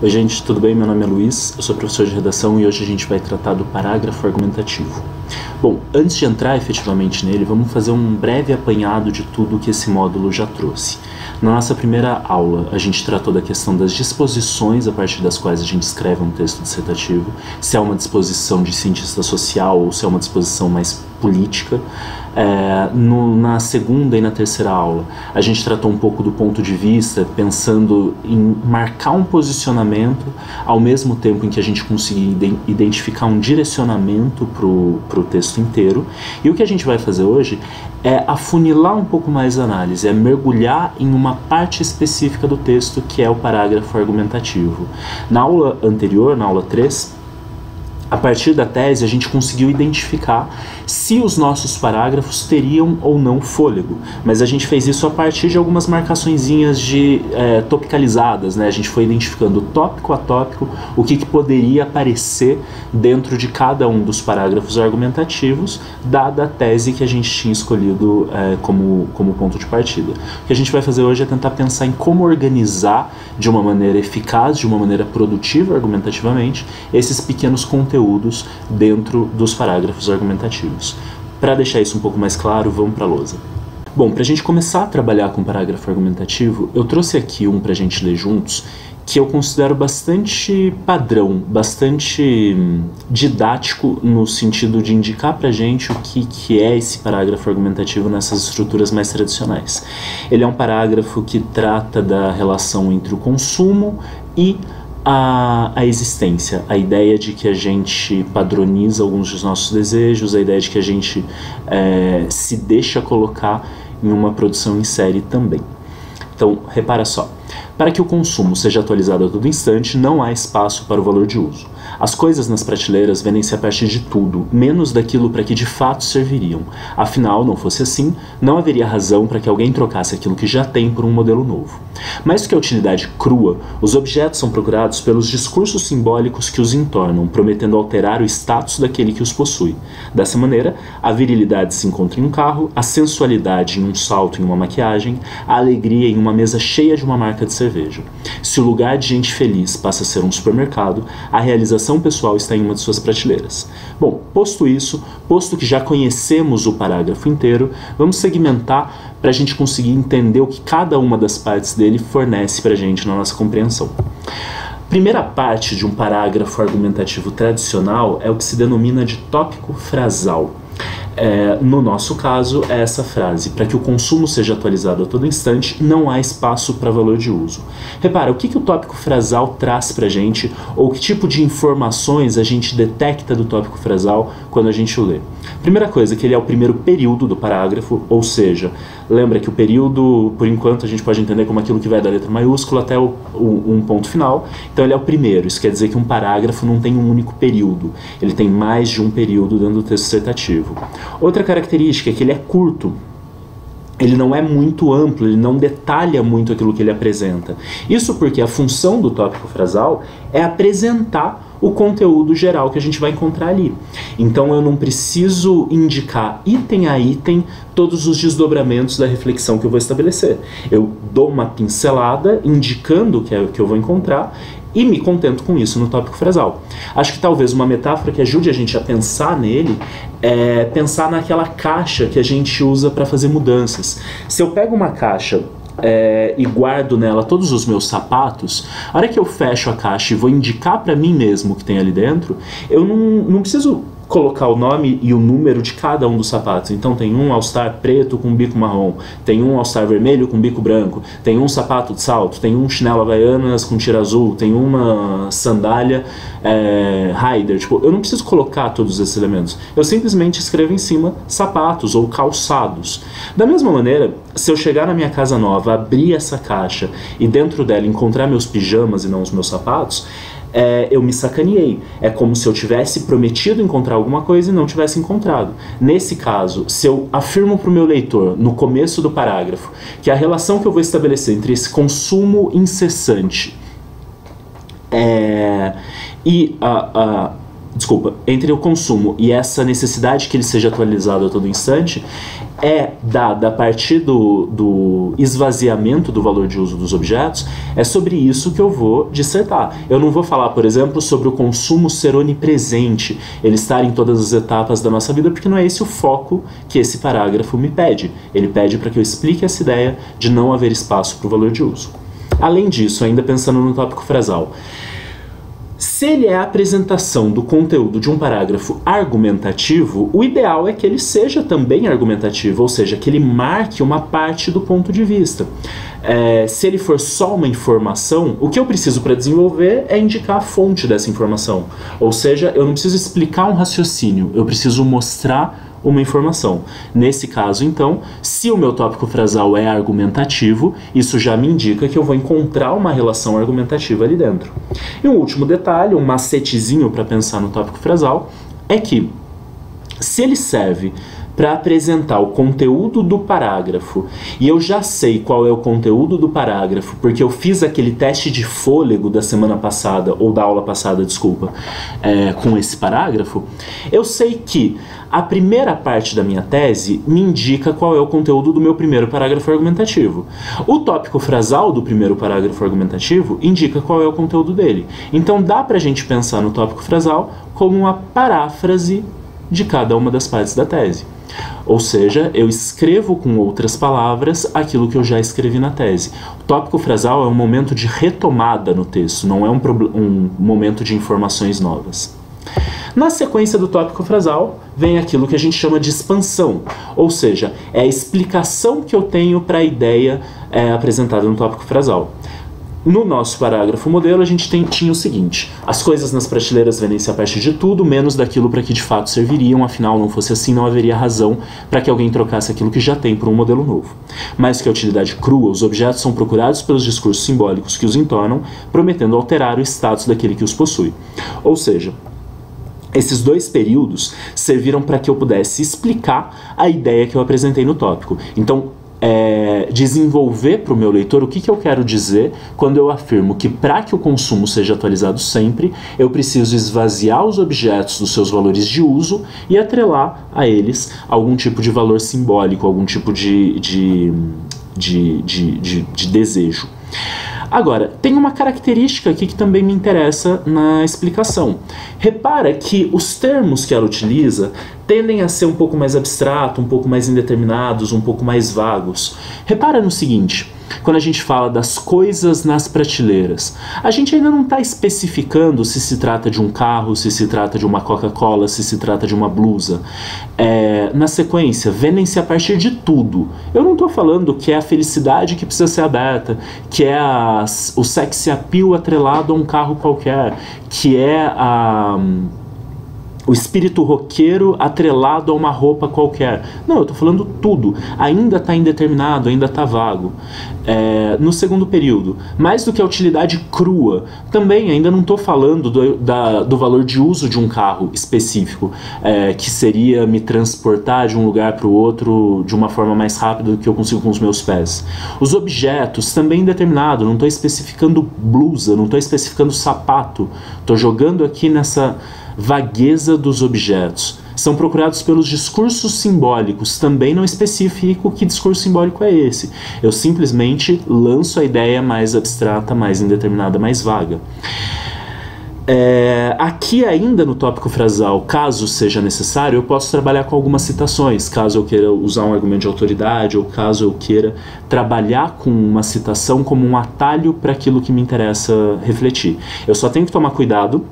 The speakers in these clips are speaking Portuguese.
Oi gente, tudo bem? Meu nome é Luiz, eu sou professor de redação e hoje a gente vai tratar do parágrafo argumentativo. Bom, antes de entrar efetivamente nele, vamos fazer um breve apanhado de tudo que esse módulo já trouxe. Na nossa primeira aula, a gente tratou da questão das disposições a partir das quais a gente escreve um texto dissertativo, se é uma disposição de cientista social ou se é uma disposição mais política. Na segunda e na terceira aula, a gente tratou um pouco do ponto de vista, pensando em marcar um posicionamento, ao mesmo tempo em que a gente conseguir identificar um direcionamento para o texto inteiro. E o que a gente vai fazer hoje é afunilar um pouco mais a análise, é mergulhar em uma parte específica do texto, que é o parágrafo argumentativo. Na aula anterior, na aula 3, a partir da tese, a gente conseguiu identificar se os nossos parágrafos teriam ou não fôlego, mas a gente fez isso a partir de algumas marcaçõezinhas topicalizadas, né? A gente foi identificando tópico a tópico o que poderia aparecer dentro de cada um dos parágrafos argumentativos, dada a tese que a gente tinha escolhido como ponto de partida. O que a gente vai fazer hoje é tentar pensar em como organizar de uma maneira eficaz, de uma maneira produtiva argumentativamente, esses pequenos conteúdos dentro dos parágrafos argumentativos. Para deixar isso um pouco mais claro, vamos para a lousa. Bom, para a gente começar a trabalhar com parágrafo argumentativo, eu trouxe aqui um para a gente ler juntos, que eu considero bastante padrão, bastante didático, no sentido de indicar para a gente o que é esse parágrafo argumentativo nessas estruturas mais tradicionais. Ele é um parágrafo que trata da relação entre o consumo e a existência, a ideia de que a gente padroniza alguns dos nossos desejos, a ideia de que a gente se deixa colocar em uma produção em série também. Então, repara só, para que o consumo seja atualizado a todo instante, não há espaço para o valor de uso. As coisas nas prateleiras vendem-se a partir de tudo, menos daquilo para que de fato serviriam. Afinal, não fosse assim, não haveria razão para que alguém trocasse aquilo que já tem por um modelo novo. Mais do que a utilidade crua, os objetos são procurados pelos discursos simbólicos que os entornam, prometendo alterar o status daquele que os possui. Dessa maneira, a virilidade se encontra em um carro, a sensualidade em um salto e uma maquiagem, a alegria em uma mesa cheia de uma marca de cerveja. Se o lugar de gente feliz passa a ser um supermercado, a realização pessoal está em uma de suas prateleiras. Bom, posto isso, posto que já conhecemos o parágrafo inteiro, vamos segmentar para a gente conseguir entender o que cada uma das partes dele fornece para a gente na nossa compreensão. Primeira parte de um parágrafo argumentativo tradicional é o que se denomina de tópico frasal. No nosso caso, é essa frase: para que o consumo seja atualizado a todo instante, não há espaço para valor de uso. Repara, o que o tópico frasal traz para a gente, ou que tipo de informações a gente detecta do tópico frasal quando a gente o lê? Primeira coisa, que ele é o primeiro período do parágrafo, ou seja, lembra que o período, por enquanto, a gente pode entender como aquilo que vai da letra maiúscula até um ponto final, então ele é o primeiro. Isso quer dizer que um parágrafo não tem um único período, ele tem mais de um período dentro do texto dissertativo. Outra característica é que ele é curto. Ele não é muito amplo, ele não detalha muito aquilo que ele apresenta. Isso porque a função do tópico frasal é apresentar o conteúdo geral que a gente vai encontrar ali. Então eu não preciso indicar item a item todos os desdobramentos da reflexão que eu vou estabelecer. Eu dou uma pincelada indicando o que eu vou encontrar e me contento com isso no tópico frasal. Acho que talvez uma metáfora que ajude a gente a pensar nele é pensar naquela caixa que a gente usa para fazer mudanças. Se eu pego uma caixa e guardo nela todos os meus sapatos, a hora que eu fecho a caixa e vou indicar para mim mesmo o que tem ali dentro, eu não preciso colocar o nome e o número de cada um dos sapatos. Então tem um All-Star preto com bico marrom, tem um All-Star vermelho com bico branco, tem um sapato de salto, tem um chinelo Havaianas com tira azul, tem uma sandália Rider. Tipo, eu não preciso colocar todos esses elementos. Eu simplesmente escrevo em cima sapatos ou calçados. Da mesma maneira, se eu chegar na minha casa nova, abrir essa caixa e dentro dela encontrar meus pijamas e não os meus sapatos, eu me sacaneei. É como se eu tivesse prometido encontrar alguma coisa e não tivesse encontrado. Nesse caso, se eu afirmo para o meu leitor, no começo do parágrafo, que a relação que eu vou estabelecer entre esse consumo incessante e desculpa, entre o consumo e essa necessidade que ele seja atualizado a todo instante é dada a partir do esvaziamento do valor de uso dos objetos. É sobre isso que eu vou dissertar. Eu não vou falar, por exemplo, sobre o consumo ser onipresente, ele estar em todas as etapas da nossa vida, porque não é esse o foco que esse parágrafo me pede. Ele pede para que eu explique essa ideia de não haver espaço para o valor de uso. Além disso, ainda pensando no tópico frasal, se ele é a apresentação do conteúdo de um parágrafo argumentativo, o ideal é que ele seja também argumentativo, ou seja, que ele marque uma parte do ponto de vista. Se ele for só uma informação, o que eu preciso para desenvolver é indicar a fonte dessa informação. Ou seja, eu não preciso explicar um raciocínio, eu preciso mostrar uma informação. Nesse caso, então, se o meu tópico frasal é argumentativo, isso já me indica que eu vou encontrar uma relação argumentativa ali dentro. E um último detalhe, um macetezinho para pensar no tópico frasal, é que se ele serve para apresentar o conteúdo do parágrafo, e eu já sei qual é o conteúdo do parágrafo, porque eu fiz aquele teste de fôlego da semana passada, ou da aula passada, desculpa, com esse parágrafo, eu sei que a primeira parte da minha tese me indica qual é o conteúdo do meu primeiro parágrafo argumentativo. O tópico frasal do primeiro parágrafo argumentativo indica qual é o conteúdo dele. Então dá pra gente pensar no tópico frasal como uma paráfrase de cada uma das partes da tese. Ou seja, eu escrevo com outras palavras aquilo que eu já escrevi na tese. O tópico frasal é um momento de retomada no texto, não é um momento de informações novas. Na sequência do tópico frasal, vem aquilo que a gente chama de expansão, ou seja, é a explicação que eu tenho para a ideia apresentada no tópico frasal. No nosso parágrafo modelo, a gente tinha o seguinte: as coisas nas prateleiras vendem-se a partir de tudo, menos daquilo para que de fato serviriam, afinal, não fosse assim, não haveria razão para que alguém trocasse aquilo que já tem por um modelo novo. Mais que a utilidade crua, os objetos são procurados pelos discursos simbólicos que os entornam, prometendo alterar o status daquele que os possui. Ou seja, esses dois períodos serviram para que eu pudesse explicar a ideia que eu apresentei no tópico. Então, desenvolver para o meu leitor o que eu quero dizer quando eu afirmo que para que o consumo seja atualizado sempre, eu preciso esvaziar os objetos dos seus valores de uso e atrelar a eles algum tipo de valor simbólico, algum tipo de desejo. Agora, tem uma característica aqui que também me interessa na explicação. Repara que os termos que ela utiliza tendem a ser um pouco mais abstratos, um pouco mais indeterminados, um pouco mais vagos. Repara no seguinte: quando a gente fala das coisas nas prateleiras, a gente ainda não está especificando se se trata de um carro, se se trata de uma Coca-Cola, se se trata de uma blusa. Na sequência, vendem-se a partir de tudo. Eu não estou falando que é a felicidade que precisa ser aberta, que é o sex appeal atrelado a um carro qualquer, que é o espírito roqueiro atrelado a uma roupa qualquer. Não, eu estou falando tudo. Ainda está indeterminado, ainda está vago. No segundo período, mais do que a utilidade crua, também ainda não estou falando do valor de uso de um carro específico, que seria me transportar de um lugar para o outro de uma forma mais rápida do que eu consigo com os meus pés. Os objetos, também indeterminado, não estou especificando blusa, não estou especificando sapato, estou jogando aqui nessa vagueza dos objetos. São procurados pelos discursos simbólicos, também não especifico que discurso simbólico é esse. Eu simplesmente lanço a ideia mais abstrata, mais indeterminada, mais vaga. Aqui ainda no tópico frasal, caso seja necessário, eu posso trabalhar com algumas citações, caso eu queira usar um argumento de autoridade, ou caso eu queira trabalhar com uma citação como um atalho para aquilo que me interessa refletir. Eu só tenho que tomar cuidado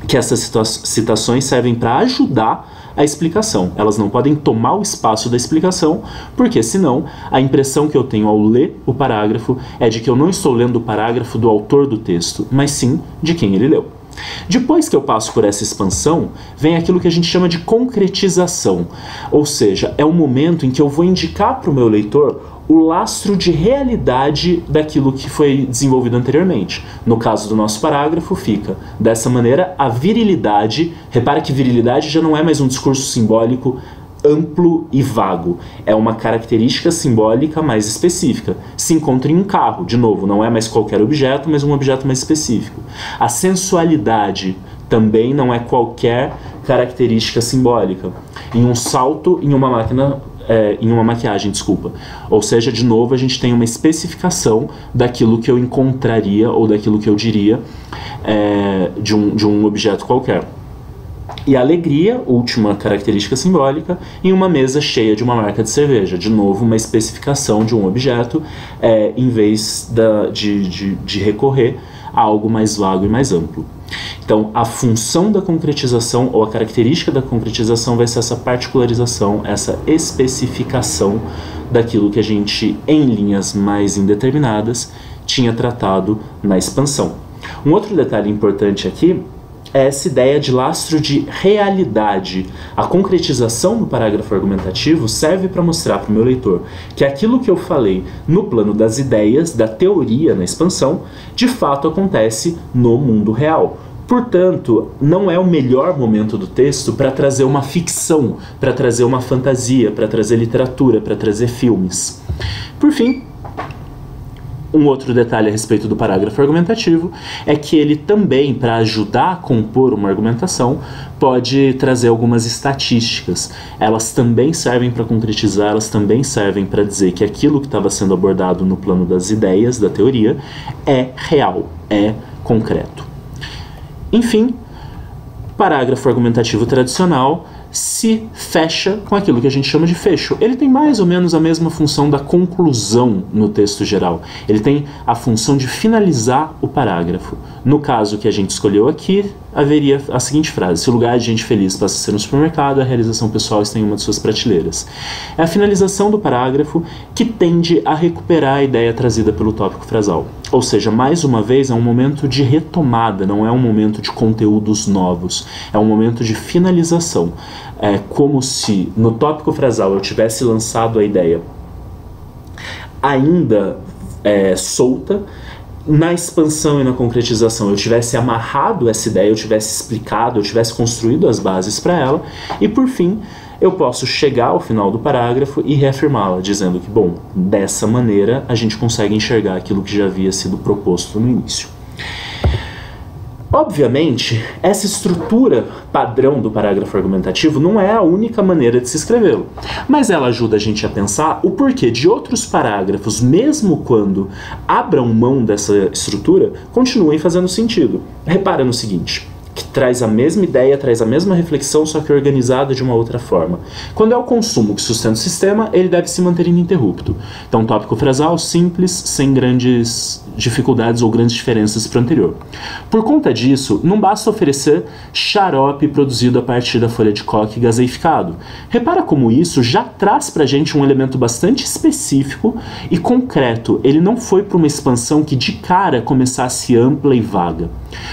que essas citações servem para ajudar a explicação. Elas não podem tomar o espaço da explicação, porque senão a impressão que eu tenho ao ler o parágrafo é de que eu não estou lendo o parágrafo do autor do texto, mas sim de quem ele leu. Depois que eu passo por essa expansão, vem aquilo que a gente chama de concretização, ou seja, é o momento em que eu vou indicar para o meu leitor o lastro de realidade daquilo que foi desenvolvido anteriormente. No caso do nosso parágrafo, fica dessa maneira a virilidade. Repara que virilidade já não é mais um discurso simbólico amplo e vago, é uma característica simbólica mais específica. Se encontra em um carro, de novo, não é mais qualquer objeto, mas um objeto mais específico. A sensualidade Também não é qualquer característica simbólica. Em um salto, em uma máquina, em uma maquiagem, desculpa. Ou seja, de novo, a gente tem uma especificação daquilo que eu encontraria ou daquilo que eu diria de um objeto qualquer. E a alegria, última característica simbólica, em uma mesa cheia de uma marca de cerveja. De novo, uma especificação de um objeto, em vez de recorrer a algo mais vago e mais amplo. Então, a função da concretização, ou a característica da concretização, vai ser essa particularização, essa especificação daquilo que a gente, em linhas mais indeterminadas, tinha tratado na expansão. Um outro detalhe importante aqui é essa ideia de lastro de realidade. A concretização do parágrafo argumentativo serve para mostrar para o meu leitor que aquilo que eu falei no plano das ideias, da teoria na expansão, de fato acontece no mundo real. Portanto, não é o melhor momento do texto para trazer uma ficção, para trazer uma fantasia, para trazer literatura, para trazer filmes. Por fim, um outro detalhe a respeito do parágrafo argumentativo é que ele também, para ajudar a compor uma argumentação, pode trazer algumas estatísticas. Elas também servem para concretizar, elas também servem para dizer que aquilo que estava sendo abordado no plano das ideias, da teoria, é real, é concreto. Enfim, parágrafo argumentativo tradicional se fecha com aquilo que a gente chama de fecho. Ele tem mais ou menos a mesma função da conclusão no texto geral. Ele tem a função de finalizar o parágrafo. No caso que a gente escolheu aqui, haveria a seguinte frase: se o lugar de gente feliz passa a ser um supermercado, a realização pessoal está em uma de suas prateleiras. É a finalização do parágrafo que tende a recuperar a ideia trazida pelo tópico frasal. Ou seja, mais uma vez, é um momento de retomada, não é um momento de conteúdos novos, é um momento de finalização. É como se no tópico frasal eu tivesse lançado a ideia ainda solta, na expansão e na concretização eu tivesse amarrado essa ideia, eu tivesse explicado, eu tivesse construído as bases para ela, e por fim eu posso chegar ao final do parágrafo e reafirmá-la, dizendo que, bom, dessa maneira a gente consegue enxergar aquilo que já havia sido proposto no início. Obviamente, essa estrutura padrão do parágrafo argumentativo não é a única maneira de se escrevê-lo, mas ela ajuda a gente a pensar o porquê de outros parágrafos, mesmo quando abram mão dessa estrutura, continuem fazendo sentido. Repara no seguinte, que traz a mesma ideia, traz a mesma reflexão, só que organizada de uma outra forma. Quando é o consumo que sustenta o sistema, ele deve se manter ininterrupto. Então, tópico frasal simples, sem grandes dificuldades ou grandes diferenças para o anterior. Por conta disso, não basta oferecer xarope produzido a partir da folha de coque gaseificado. Repara como isso já traz para a gente um elemento bastante específico e concreto. Ele não foi para uma expansão que de cara começasse ampla e vaga.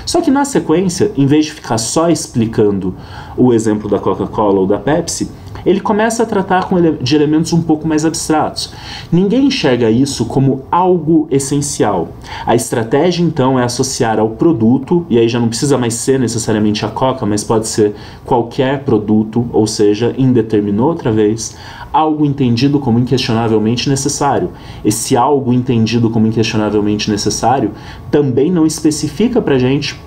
Só que na sequência, em vez de ficar só explicando o exemplo da Coca-Cola ou da Pepsi, ele começa a tratar de elementos um pouco mais abstratos. Ninguém enxerga isso como algo essencial. A estratégia, então, é associar ao produto, e aí já não precisa mais ser necessariamente a Coca, mas pode ser qualquer produto, ou seja, indeterminou outra vez, algo entendido como inquestionavelmente necessário. Esse algo entendido como inquestionavelmente necessário também não especifica pra gente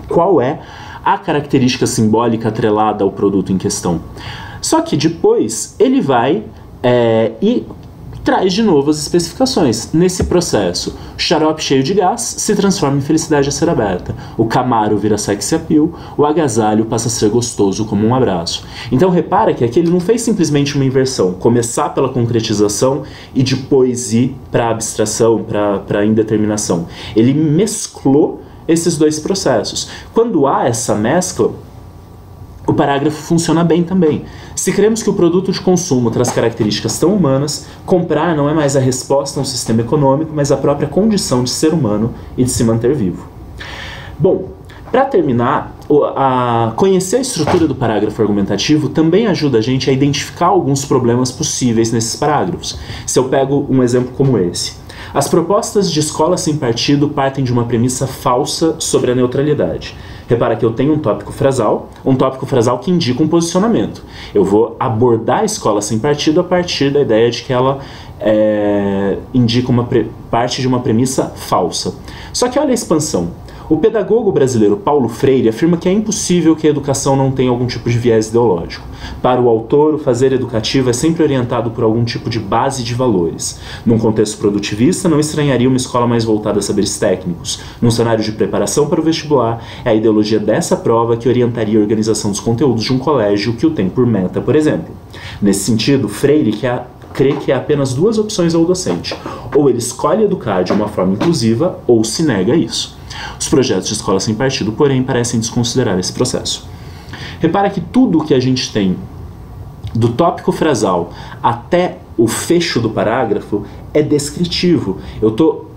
qual é a característica simbólica atrelada ao produto em questão. Só que depois ele vai e traz de novo as especificações. Nesse processo, o xarope cheio de gás se transforma em felicidade a ser aberta. O Camaro vira sexy appeal, o agasalho passa a ser gostoso como um abraço. Então repara que aqui ele não fez simplesmente uma inversão, começar pela concretização e depois ir para a abstração, para a indeterminação. Ele mesclou esses dois processos. Quando há essa mescla, o parágrafo funciona bem também. Se queremos que o produto de consumo traz características tão humanas, comprar não é mais a resposta a um sistema econômico, mas a própria condição de ser humano e de se manter vivo. Bom, para terminar, conhecer a estrutura do parágrafo argumentativo também ajuda a gente a identificar alguns problemas possíveis nesses parágrafos. Se eu pego um exemplo como esse: as propostas de escola sem partido partem de uma premissa falsa sobre a neutralidade. Repara que eu tenho um tópico frasal que indica um posicionamento. Eu vou abordar a escola sem partido a partir da ideia de que ela indica parte de uma premissa falsa. Só que olha a expansão. O pedagogo brasileiro Paulo Freire afirma que é impossível que a educação não tenha algum tipo de viés ideológico. Para o autor, o fazer educativo é sempre orientado por algum tipo de base de valores. Num contexto produtivista, não estranharia uma escola mais voltada a saberes técnicos. Num cenário de preparação para o vestibular, é a ideologia dessa prova que orientaria a organização dos conteúdos de um colégio que o tem por meta, por exemplo. Nesse sentido, Freire crê que há apenas duas opções ao docente. Ou ele escolhe educar de uma forma inclusiva, ou se nega a isso. Os projetos de escola sem partido, porém, parecem desconsiderar esse processo. Repara que tudo o que a gente tem, do tópico frasal até o fecho do parágrafo, é descritivo. Eu estou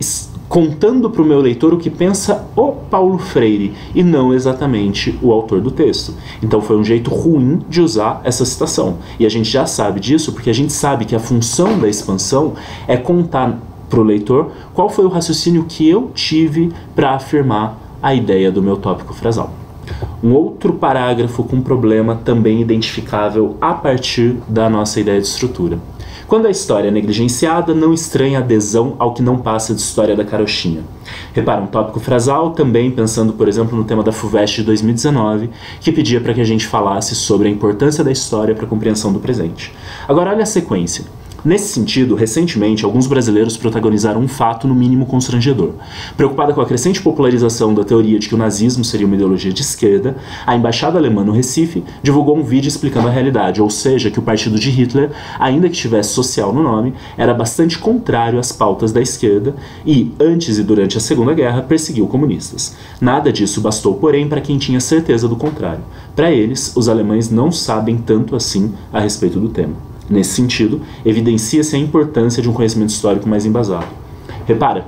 contando para o meu leitor o que pensa o Paulo Freire e não exatamente o autor do texto. Então foi um jeito ruim de usar essa citação. E a gente já sabe disso porque a gente sabe que a função da expansão é contar para o leitor qual foi o raciocínio que eu tive para afirmar a ideia do meu tópico frasal. Um outro parágrafo com problema também identificável a partir da nossa ideia de estrutura. Quando a história é negligenciada, não estranha a adesão ao que não passa de história da carochinha. Repara, um tópico frasal também pensando, por exemplo, no tema da FUVEST de 2019, que pedia para que a gente falasse sobre a importância da história para a compreensão do presente. Agora olha a sequência. Nesse sentido, recentemente, alguns brasileiros protagonizaram um fato no mínimo constrangedor. Preocupada com a crescente popularização da teoria de que o nazismo seria uma ideologia de esquerda, a embaixada alemã no Recife divulgou um vídeo explicando a realidade, ou seja, que o partido de Hitler, ainda que tivesse social no nome, era bastante contrário às pautas da esquerda e, antes e durante a Segunda Guerra, perseguiu comunistas. Nada disso bastou, porém, para quem tinha certeza do contrário. Para eles, os alemães não sabem tanto assim a respeito do tema. Nesse sentido, evidencia-se a importância de um conhecimento histórico mais embasado. Repara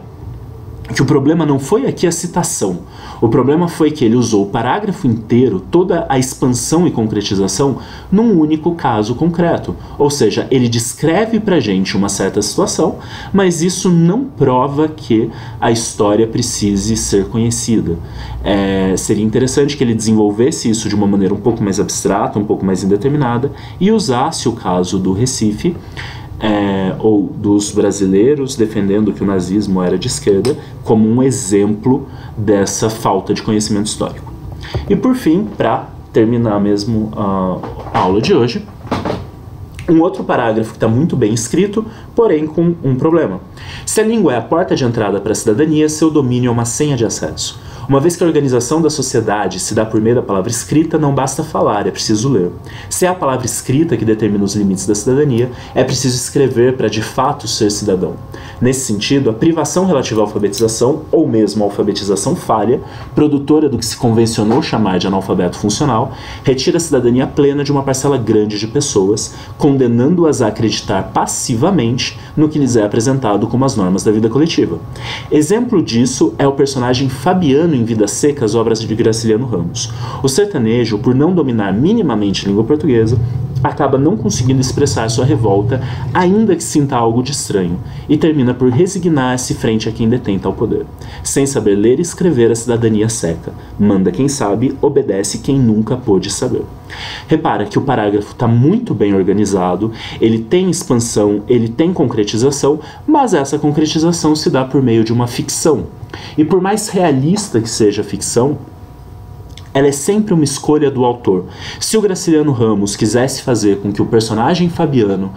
que o problema não foi aqui a citação. O problema foi que ele usou o parágrafo inteiro, toda a expansão e concretização, num único caso concreto. Ou seja, ele descreve pra gente uma certa situação, mas isso não prova que a história precise ser conhecida. Seria interessante que ele desenvolvesse isso de uma maneira um pouco mais abstrata, um pouco mais indeterminada, e usasse o caso do Recife, ou dos brasileiros defendendo que o nazismo era de esquerda, como um exemplo dessa falta de conhecimento histórico. E por fim, para terminar mesmo a aula de hoje, um outro parágrafo que está muito bem escrito, porém com um problema. Se a língua é a porta de entrada para a cidadania, seu domínio é uma senha de acesso. Uma vez que a organização da sociedade se dá por meio da palavra escrita, não basta falar, é preciso ler. Se é a palavra escrita que determina os limites da cidadania, é preciso escrever para de fato ser cidadão. Nesse sentido, a privação relativa à alfabetização, ou mesmo a alfabetização falha, produtora do que se convencionou chamar de analfabeto funcional, retira a cidadania plena de uma parcela grande de pessoas, condenando-as a acreditar passivamente no que lhes é apresentado como as normas da vida coletiva. Exemplo disso é o personagem Fabiano em Vidas Secas, obras de Graciliano Ramos. O sertanejo, por não dominar minimamente a língua portuguesa, acaba não conseguindo expressar sua revolta, ainda que sinta algo de estranho, e termina por resignar-se frente a quem detém tal poder. Sem saber ler e escrever, a cidadania seca. Manda quem sabe, obedece quem nunca pôde saber. Repara que o parágrafo está muito bem organizado, ele tem expansão, ele tem concretização, mas essa concretização se dá por meio de uma ficção. E por mais realista que seja a ficção, ela é sempre uma escolha do autor. Se o Graciliano Ramos quisesse fazer com que o personagem Fabiano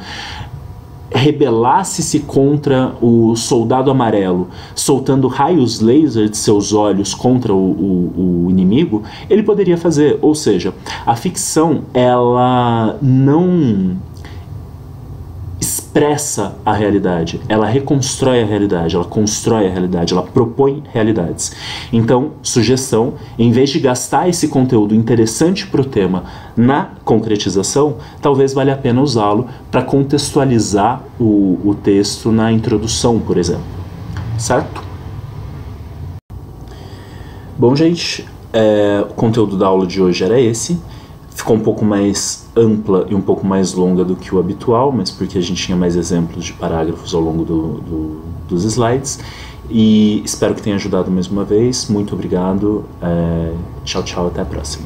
rebelasse-se contra o soldado amarelo, soltando raios laser de seus olhos contra o inimigo, ele poderia fazer. Ou seja, a ficção, ela não expressa a realidade, ela reconstrói a realidade, ela constrói a realidade, ela propõe realidades. Então, sugestão, em vez de gastar esse conteúdo interessante para o tema na concretização, talvez valha a pena usá-lo para contextualizar o texto na introdução, por exemplo. Certo? Bom, gente, o conteúdo da aula de hoje era esse. Ficou um pouco mais ampla e um pouco mais longa do que o habitual, mas porque a gente tinha mais exemplos de parágrafos ao longo dos slides. E espero que tenha ajudado mais uma vez. Muito obrigado. Tchau, tchau. Até a próxima.